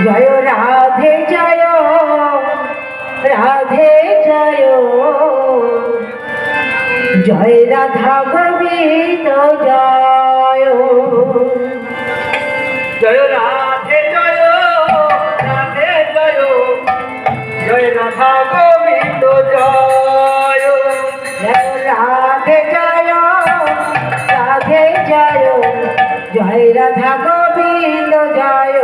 জয় রাধে জয় রাধে জয় জয় রাধা গোবিন্দ জয় জয় রাধে জয় রাধে জয় জয় রাধা গোবিন্দ জয় জয় রাধে জয় রাধে জয় জয় রাধা গোবিন্দ জয়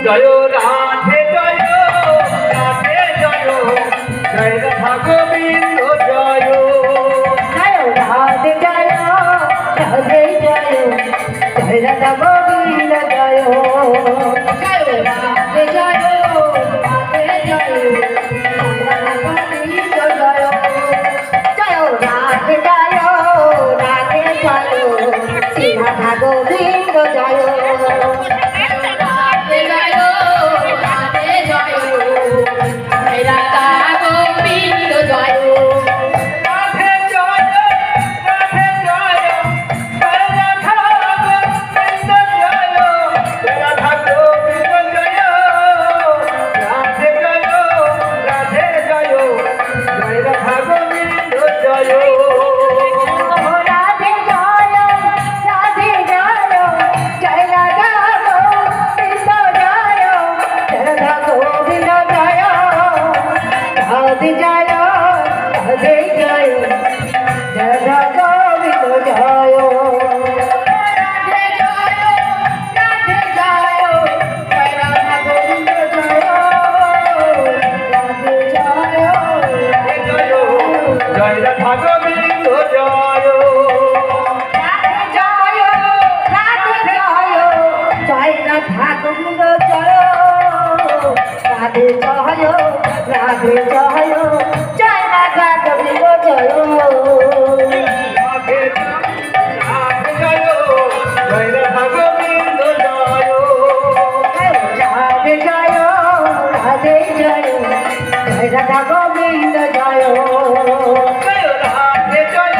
জয় রাধে জয় রাধে জয় জয় রাধা গোবিন্দ জয় জয় রাধে জয় রাধে জয় জয় রাধা গোবিন্দ জয় জয় রাধে জয় রাধে জয় জয় রাধা গোবিন্দ জয় জয় রাধে জয় রাধে জয় শ্রী রাধা গোবিন্দ জয় রাধে জয় রাধে জয় জয় রাধা গোবিন্দ জয় রাধে জয় রাধে জয় জয় রাধা গোবিন্দ জয় রাধা গোবিন্দ জয় রাধে জয় রাধে জয় জয় রাধা গোবিন্দ জয় রাধে জয় রাধে জয় জয় রাধা গোবিন্দ জয় জয় রাধা গোবিন্দ জয় রাধে জয় রাধে জয় জয় রাধা গোবিন্দ জয় রাধে জয় রাধে জয় জয় রাধা গোবিন্দ জয় রাধে জয় জয় রাধা গোবিন্দ জয় রাধে জয় রাধে জয় জয় রাধা গোবিন্দ জয় রাধে জয় রাধে জয় জয় রাধা গোবিন্দ জয় রাধে রাধে জয় জয় রাধা গোবিন্দ জয় রাধে জয় রাধে জয় জয় রাধা গোবিন্দ জয় জয় রাধে জয় রাধে জয় জয় রাধা গোবিন্দ রাধে জয় রাধে জয় জয় রাধা গোবিন্দ জয় জয় রাধে জয় রাধে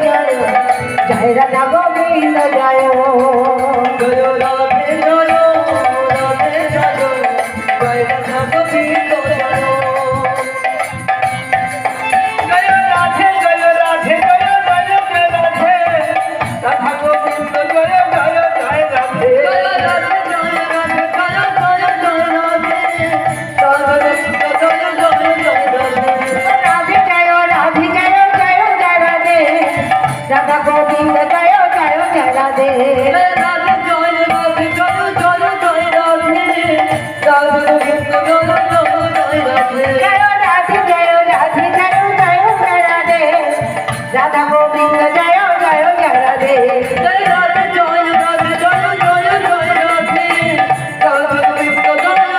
জয় জয় রাধা গোবিন্দ জয় জয় রাধে জয় রাধে জয় জয় জয় রাধে রাধা গোবিন্দ জয় জয় জয় রাধে জয় রাধে জয় রাধে জয় জয় জয় রাধে রাধা গোবিন্দ জয় জয় জয় রাধে রাধে জয় রাধে জয় জয় জয় রাধে রাধা গোবিন্দ জয় জয় জয় রাধে জয় রাধে জয় রাধে জয় জয় জয় রাধে রাধা গোবিন্দ জয় জয় জয় রাধে জয় রাধে জয় রাধে জয় জয় জয় রাধে রাধা গোবিন্দ জয় জয় জয় রাধে জয় রাধে জয় রাধে জয় জয় জয় রাধে রাধা গোবিন্দ জয় জয় জয় রাধে জয়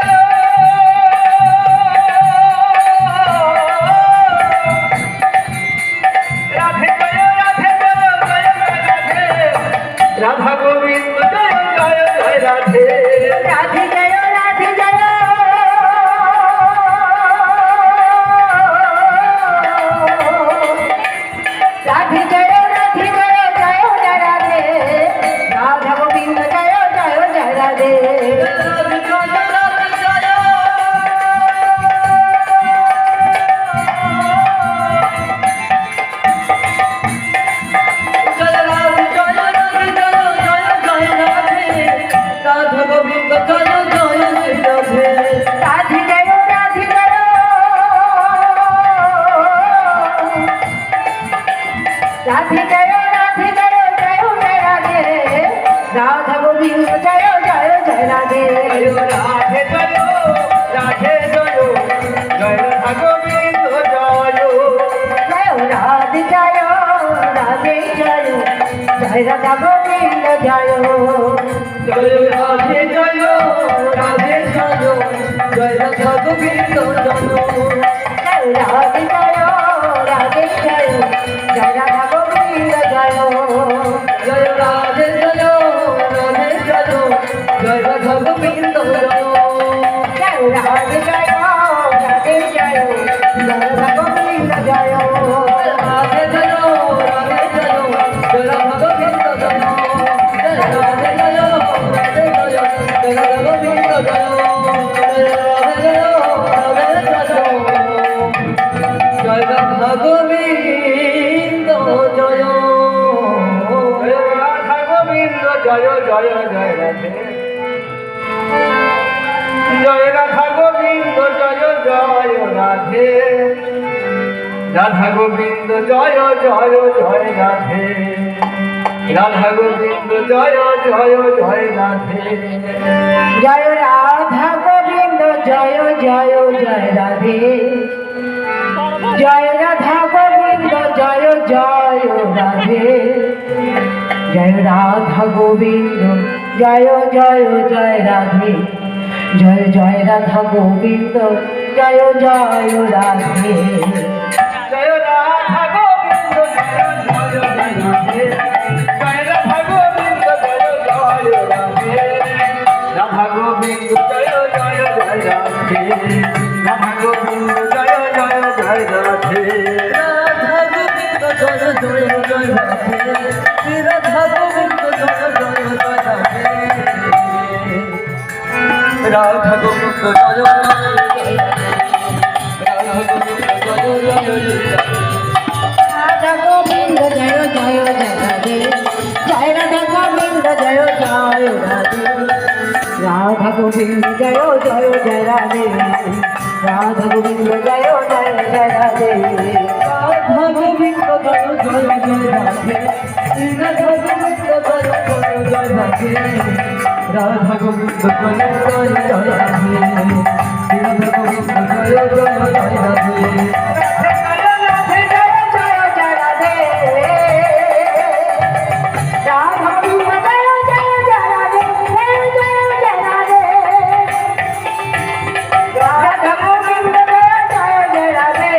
রাধে জয় রাধে জয় রাধে জয় রাধে জয় জয় জয় রাধে রাধা গোবিন্দ জয় জয় জয় রাধে রাধে জয় রাধে জয় রাধে জয় রাধে জয় জয় জয় রাধে রাধা গোবিন্দ জয় জয় জয় রাধে রাধে জয় রাধে জয় জয় রাধে জয় রাধে জয় জয় জয় রাধে রাধা গোবিন্দ জয় জয় জয় রাধে রাধে জয় রাধে জয় রাধে জয় রাধে জয় জয় জয় রাধে রাধা গোবিন্দ জয় জয় জয় রাধে জয় রাধে জয় রাধে জয় জয় রাধা গোবিন্দ জয় জয় রাধে জয় রাধে জয় জয় রাধা গোবিন্দ জয় জয় রাধে জয় রাধে জয় জয় রাধা গোবিন্দ জয় জয় রাধে জয় রাধে জয় জয় রাধা গোবিন্দ জয় জয় রাধে জয় রাধে জয় জয় রাধা গোবিন্দ জয় জয় রাধে জয় রাধে জয় রাধে জয় রাধা গোবিন্দ জয় জয় রাধে রাধা গোবিন্দ জয় জয় জয় রাধে রাধা গোবিন্দ জয় জয় জয় রাধে জয় রাধা গোবিন্দ জয় জয় জয় রাধে জয় রাধা গোবিন্দ জয় জয় রাধে জয় রাধা গোবিন্দ জয় জয় জয় রাধে জয় জয় রাধা গোবিন্দ জয় জয় রাধে জয় রাধা গোবিন্দ জয় জয় জয় রাধে জয় রাধা গোবিন্দ জয় জয় রাধে রাধা গোবিন্দ জয় জয় জয় রাধে রাধা গোবিন্দ জয় জয় জয় রাধে রাধা গোবিন্দ জয় জয় জয় রাধে রাধা গোবিন্দ জয় জয় জয় রাধে রাধা গোবিন্দ জয় জয় রাধা গোবিন্দ জয় জয় জয় রাধে জয় রাধা গোবিন্দ জয় জয় রাধে রাধা গোবিন্দ জয় জয় জয় রাধে রাধা গোবিন্দ জয় জয় জয় রাধে রাধা গোবিন্দ জয় জয় জয় রাধে রাধা গোবিন্দ জয় জয় জয় রাধে রাধা গোবিন্দ জয় জয় জয় রাধে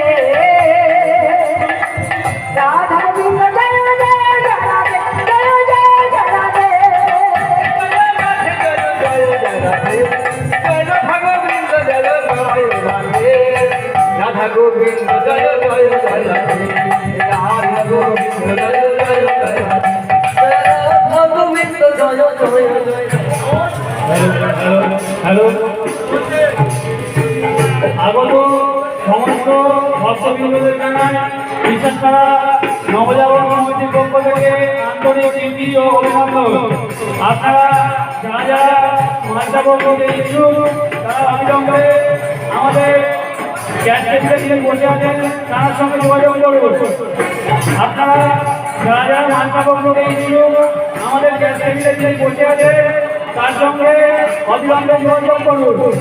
রাধা গোবিন্দ জয় জয় জয় রাধে রাধা গোবিন্দ জয় জয় জয় রাধে রাধা গোবিন্দ জয় জয় জয় রাধে রাধা গোবিন্দ জয় জয় জয় hello আগত সমস্ত ভক্তবৃন্দদের জানাই বিশেষ করা নবজাগরণ কমিটির পক্ষ থেকে আন্তরিক প্রীতি ও অভিনন্দন। আপনারা যারা যারা মানসাবক হতে ইচ্ছুক তারা অবিলম্বে আমাদের গ্যাস এজেন্সিতে বসে আছেন তার সঙ্গে যোগাযোগ করুন। আপনারা যারা যারা মানসাবক হতে ইচ্ছুক আমাদের গ্যাস এজেন্সিতে বসে আছেন তার সঙ্গে অবিলম্বে যোগাযোগ করুন।